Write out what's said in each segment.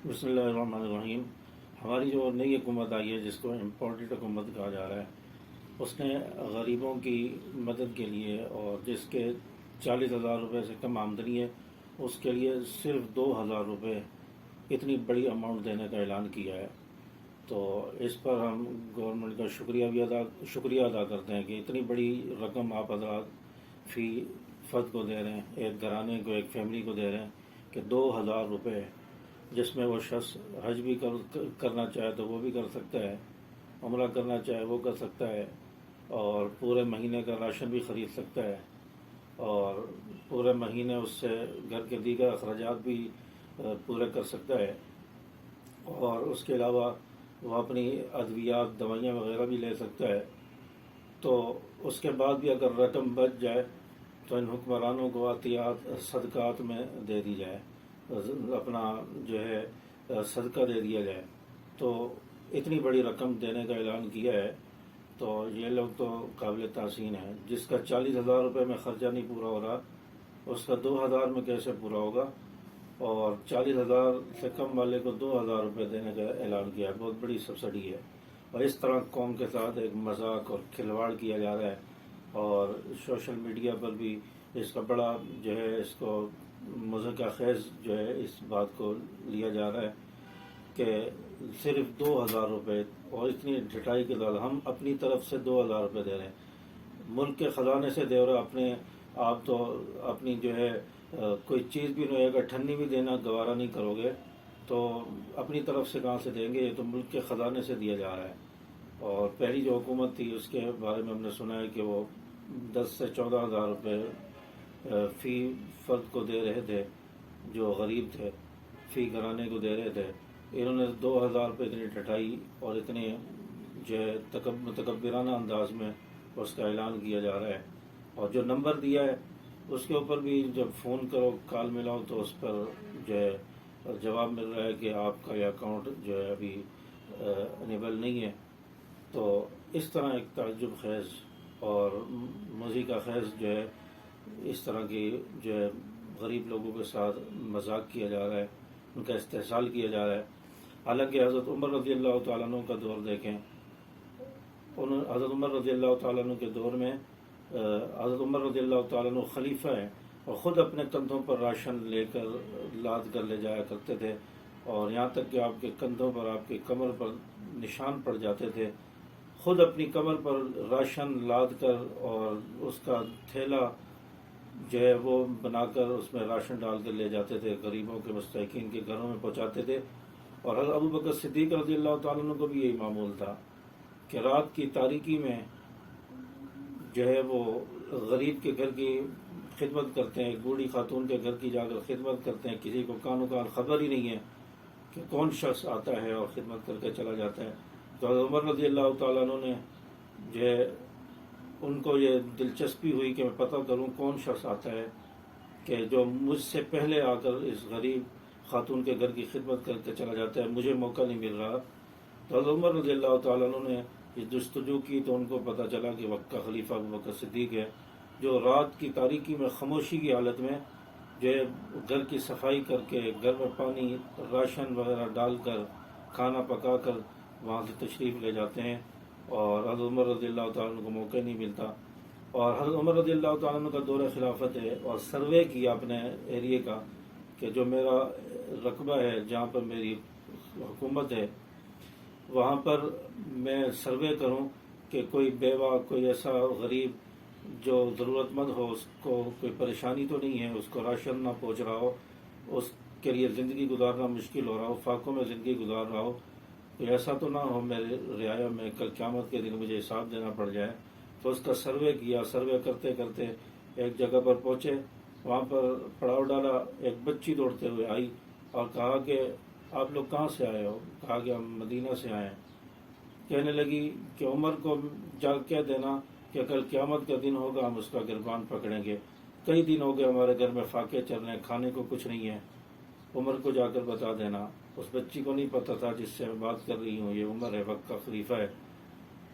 بسم اللہ الرحمن الرحیم۔ ہماری جو نئی حکومت آئی ہے جس کو امپورٹڈ حکومت کہا جا رہا ہے، اس نے غریبوں کی مدد کے لیے اور جس کے 40,000 روپے سے کم آمدنی ہے اس کے لیے صرف 2,000 روپے اتنی بڑی اماؤنٹ دینے کا اعلان کیا ہے۔ تو اس پر ہم گورنمنٹ کا شکریہ ادا کرتے ہیں کہ اتنی بڑی رقم آپ حضرات فی فرد کو دے رہے ہیں، ایک گھرانے کو، ایک فیملی کو دے رہے ہیں کہ 2,000 روپے، جس میں وہ شخص حج بھی کرنا چاہے تو وہ بھی کر سکتا ہے، عمرہ کرنا چاہے وہ کر سکتا ہے، اور پورے مہینے کا راشن بھی خرید سکتا ہے، اور پورے مہینے اس سے گھر کے دیگر اخراجات بھی پورے کر سکتا ہے، اور اس کے علاوہ وہ اپنی ادویات، دوائیاں وغیرہ بھی لے سکتا ہے۔ تو اس کے بعد بھی اگر رقم بچ جائے تو ان حکمرانوں کو عطیات، صدقات میں دے دی جائے، اپنا جو ہے صدقہ دے دیا جائے۔ تو اتنی بڑی رقم دینے کا اعلان کیا ہے، تو یہ لوگ تو قابل تحسین ہیں۔ جس کا 40,000 روپے میں خرچہ نہیں پورا ہو رہا، اس کا 2,000 میں کیسے پورا ہوگا؟ اور 40,000 سے کم والے کو 2,000 روپے دینے کا اعلان کیا ہے، بہت بڑی سبسڈی ہے۔ اور اس طرح قوم کے ساتھ ایک مذاق اور کھلواڑ کیا جا رہا ہے، اور سوشل میڈیا پر بھی اس کا بڑا جو ہے اس کو مضحکہ خیز جو ہے اس بات کو لیا جا رہا ہے کہ صرف 2,000 روپے، اور اتنی ڈٹائی کے ساتھ ہم اپنی طرف سے 2,000 روپے دے رہے ہیں، ملک کے خزانے سے دے رہے، اپنے آپ تو اپنی جو ہے کوئی چیز بھی نہیں ہے، اٹھنی بھی دینا گوارا نہیں کرو گے تو اپنی طرف سے کہاں سے دیں گے؟ یہ تو ملک کے خزانے سے دیا جا رہا ہے۔ اور پہلی جو حکومت تھی اس کے بارے میں ہم نے سنا ہے کہ وہ 10 سے 14,000 روپے فی فرد کو دے رہے تھے، جو غریب تھے، فی گھرانے کو دے رہے تھے۔ انہوں نے 2,000 روپے اتنی ٹٹائی اور اتنے جو ہے متکبرانہ انداز میں اس کا اعلان کیا جا رہا ہے، اور جو نمبر دیا ہے اس کے اوپر بھی جب فون کرو، کال ملاؤ، تو اس پر جو ہے جواب مل رہا ہے کہ آپ کا یہ اکاؤنٹ جو ہے ابھی انیبل نہیں ہے۔ تو اس طرح ایک تعجب خیز اور مضحکہ خیز جو ہے اس طرح کی جو ہے غریب لوگوں کے ساتھ مذاق کیا جا رہا ہے، ان کا استحصال کیا جا رہا ہے۔ حالانکہ حضرت عمر رضی اللہ تعالیٰ عنہ کا دور دیکھیں، حضرت عمر رضی اللہ تعالیٰ عنہ کے دور میں حضرت عمر رضی اللہ تعالیٰ عنہ خلیفہ ہیں، اور خود اپنے کندھوں پر راشن لے کر لاد کر لے جایا کرتے تھے، اور یہاں تک کہ آپ کے کندھوں پر، آپ کی کمر پر نشان پڑ جاتے تھے، خود اپنی کمر پر راشن لاد کر اور اس کا تھیلا جو ہے وہ بنا کر اس میں راشن ڈال کر لے جاتے تھے، غریبوں کے، مستحقین کے گھروں میں پہنچاتے تھے۔ اور حضرت ابو بکر صدیق رضی اللہ تعالیٰ عنہ کو بھی یہی معمول تھا کہ رات کی تاریکی میں جو ہے وہ غریب کے گھر کی خدمت کرتے ہیں، ایک بوڑھی خاتون کے گھر کی جا کر خدمت کرتے ہیں، کسی کو کانوں کان خبر ہی نہیں ہے کہ کون شخص آتا ہے اور خدمت کر کے چلا جاتا ہے۔ تو حضرت عمر رضی اللہ تعالیٰ عنہ نے جو ہے ان کو یہ دلچسپی ہوئی کہ میں پتہ کروں کون شخص آتا ہے کہ جو مجھ سے پہلے آ کر اس غریب خاتون کے گھر کی خدمت کر کے چلا جاتا ہے، مجھے موقع نہیں مل رہا۔ تو حضرت عمر رضی اللہ تعالیٰ عنہ نے یہ جستجو کی تو ان کو پتہ چلا کہ وقت کا خلیفہ ابو بکر صدیق ہے، جو رات کی تاریکی میں خاموشی کی حالت میں جو ہے گھر کی صفائی کر کے، گھر میں پانی، راشن وغیرہ ڈال کر، کھانا پکا کر وہاں سے تشریف لے جاتے ہیں، اور حضرت عمر رضی اللہ تعالیٰ عنہ کو موقع نہیں ملتا۔ اور حضرت عمر رضی اللہ تعالیٰ عنہ کا دور خلافت ہے، اور سروے کیا اپنے ایریے کا کہ جو میرا رقبہ ہے، جہاں پر میری حکومت ہے، وہاں پر میں سروے کروں کہ کوئی بیوہ، کوئی ایسا غریب جو ضرورت مند ہو، اس کو کوئی پریشانی تو نہیں ہے، اس کو راشن نہ پہنچ رہا ہو، اس کے لیے زندگی گزارنا مشکل ہو رہا ہو، فاقوں میں زندگی گزار رہا ہو، تو ایسا تو نہ ہو میرے رعایا میں کل قیامت کے دن مجھے حساب دینا پڑ جائے۔ تو اس کا سروے کیا، سروے کرتے کرتے ایک جگہ پر پہنچے، وہاں پر پڑاؤ ڈالا، ایک بچی دوڑتے ہوئے آئی اور کہا کہ آپ لوگ کہاں سے آئے ہو؟ کہا کہ ہم مدینہ سے آئے ہیں۔ کہنے لگی کہ عمر کو جا کہہ دینا کہ کل قیامت کا دن ہوگا، ہم اس کا گربان پکڑیں گے، کئی دن ہو گئے ہمارے گھر میں فاقے چل رہے ہیں، کھانے کو کچھ نہیں ہے، عمر کو جا کر بتا دینا۔ اس بچی کو نہیں پتہ تھا جس سے میں بات کر رہی ہوں یہ عمر ہے، وقت کا خلیفہ ہے۔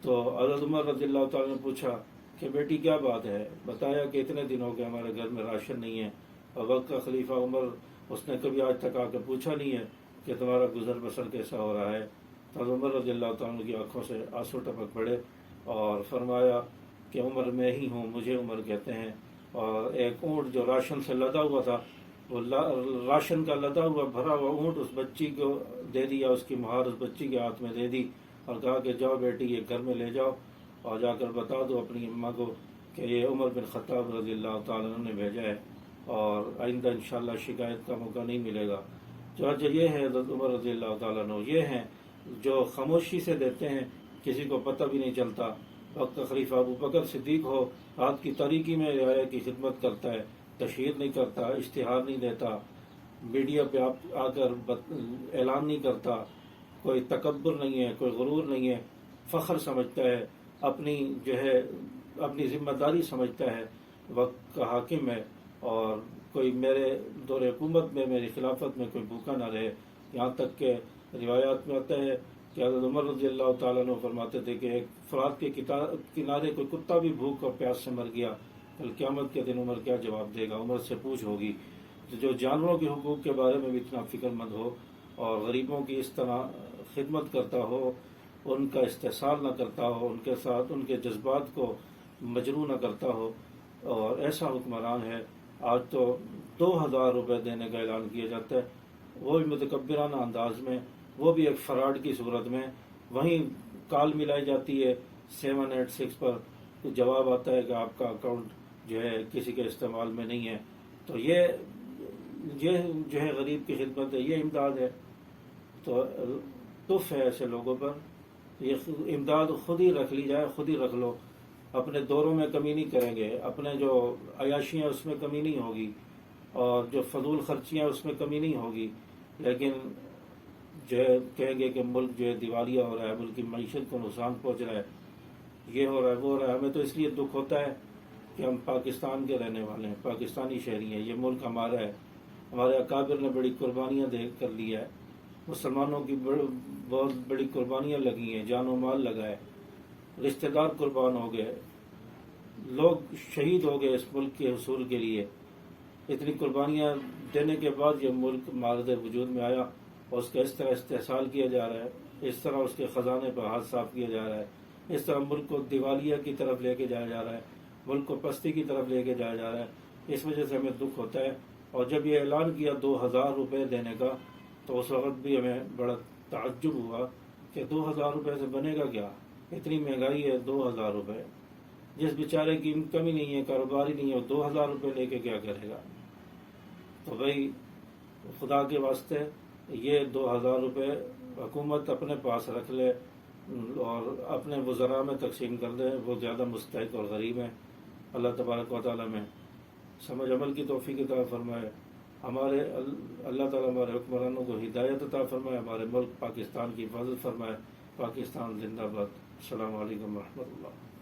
تو حضرت عمر رضی اللہ تعالیٰ نے پوچھا کہ بیٹی کیا بات ہے؟ بتایا کہ اتنے دن ہو گئے ہمارے گھر میں راشن نہیں ہے، اور وقت کا خلیفہ عمر، اس نے کبھی آج تک آ کے پوچھا نہیں ہے کہ تمہارا گزر بسر کیسا ہو رہا ہے؟ تو عمر رضی اللہ تعالیٰ کی آنکھوں سے آنسو ٹپک پڑے اور فرمایا کہ عمر میں ہی ہوں، مجھے عمر کہتے ہیں۔ اور ایک اونٹ جو راشن سے لدا ہوا تھا، وہ راشن کا لدا ہوا بھرا ہوا اونٹ اس بچی کو دے دیا، اس کی مہار اس بچی کے ہاتھ میں دے دی اور کہا کہ جاؤ بیٹی یہ گھر میں لے جاؤ اور جا کر بتا دو اپنی اماں کو کہ یہ عمر بن خطاب رضی اللہ تعالیٰ عنہ نے بھیجا ہے اور آئندہ انشاءاللہ شکایت کا موقع نہیں ملے گا۔ چنانچہ یہ ہے حضرت عمر رضی اللہ تعالیٰ عنہ، یہ ہیں جو خاموشی سے دیتے ہیں، کسی کو پتہ بھی نہیں چلتا۔ وقت کا خلیفہ ابو بکر صدیق ہو، رات کی تاریکی میں رعایا کی خدمت کرتا ہے، تشہیر نہیں کرتا، اشتہار نہیں دیتا، میڈیا پہ آ کر اعلان نہیں کرتا، کوئی تکبر نہیں ہے، کوئی غرور نہیں ہے، فخر سمجھتا ہے، اپنی ذمہ داری سمجھتا ہے، وقت کا حاکم ہے اور کوئی میرے دور حکومت میں، میری خلافت میں کوئی بھوکا نہ رہے۔ یہاں تک کہ روایات میں آتا ہے کہ حضرت عمر رضی اللہ تعالیٰ عنہ فرماتے تھے کہ ایک فرات کے کنارے کوئی کتا بھی بھوک اور پیاس سے مر گیا، کل قیامت کے دن عمر کیا جواب دے گا؟ عمر سے پوچھ ہوگی۔ جو جانوروں کے حقوق کے بارے میں بھی اتنا فکر مند ہو اور غریبوں کی اس طرح خدمت کرتا ہو، ان کا استحصال نہ کرتا ہو، ان کے ساتھ ان کے جذبات کو مجروح نہ کرتا ہو، اور ایسا حکمران ہے۔ آج تو 2000 روپے دینے کا اعلان کیا جاتا ہے، وہ بھی متکبرانہ انداز میں، وہ بھی ایک فراڈ کی صورت میں۔ وہیں کال ملائی جاتی ہے 786 پر، تو جواب آتا ہے کہ آپ کا اکاؤنٹ جو ہے کسی کے استعمال میں نہیں ہے۔ تو یہ جو ہے غریب کی خدمت ہے، یہ امداد ہے۔ تو تف ہے ایسے لوگوں پر، یہ امداد خود ہی رکھ لی جائے، خود ہی رکھ لو۔ اپنے دوروں میں کمی نہیں کریں گے، اپنے جو عیاشیاں اس میں کمی نہیں ہوگی اور جو فضول خرچیاں اس میں کمی نہیں ہوگی، لیکن جو ہے کہیں گے کہ ملک جو ہے دیوالیہ ہو رہا ہے، ملک کی معیشت کو نقصان پہنچ رہا ہے، یہ ہو رہا ہے وہ ہو رہا ہے۔ ہمیں تو اس لیے دکھ ہوتا ہے کہ ہم پاکستان کے رہنے والے ہیں، پاکستانی شہری ہیں، یہ ملک ہمارا ہے، ہمارے اکابر نے بڑی قربانیاں دے کر لیا ہے، مسلمانوں کی بہت بڑی قربانیاں لگی ہیں، جان و مال لگا ہے، رشتہ دار قربان ہو گئے، لوگ شہید ہو گئے اس ملک کے حصول کے لیے۔ اتنی قربانیاں دینے کے بعد یہ ملک مارد وجود میں آیا اور اس کا اس طرح استحصال کیا جا رہا ہے، اس طرح اس کے خزانے پر ہاتھ صاف کیا جا رہا ہے، اس طرح ملک کو دیوالیہ کی طرف لے کے جایا جا رہا ہے، ملک کو پستی کی طرف لے کے جایا جا رہا ہے۔ اس وجہ سے ہمیں دکھ ہوتا ہے۔ اور جب یہ اعلان کیا 2000 روپے دینے کا، تو اس وقت بھی ہمیں بڑا تعجب ہوا کہ 2000 روپے سے بنے گا کیا؟ اتنی مہنگائی ہے، 2000 روپے، جس بیچارے کی انکم ہی نہیں ہے، کاروبار ہی نہیں ہے، 2000 روپے لے کے کیا کرے گا؟ تو بھائی خدا کے واسطے یہ 2000 روپے حکومت اپنے پاس رکھ لے اور اپنے وزراء میں تقسیم کر دے، وہ زیادہ مستحق اور غریب ہیں۔ اللہ تبارک و تعالیٰ میں سمجھ عمل کی توفیق عطا فرمائے، اللہ تعالیٰ ہمارے حکمرانوں کو ہدایت عطا فرمائے، ہمارے ملک پاکستان کی حفاظت فرمائے۔ پاکستان زندہ باد۔ السلام علیکم ورحمۃ اللہ۔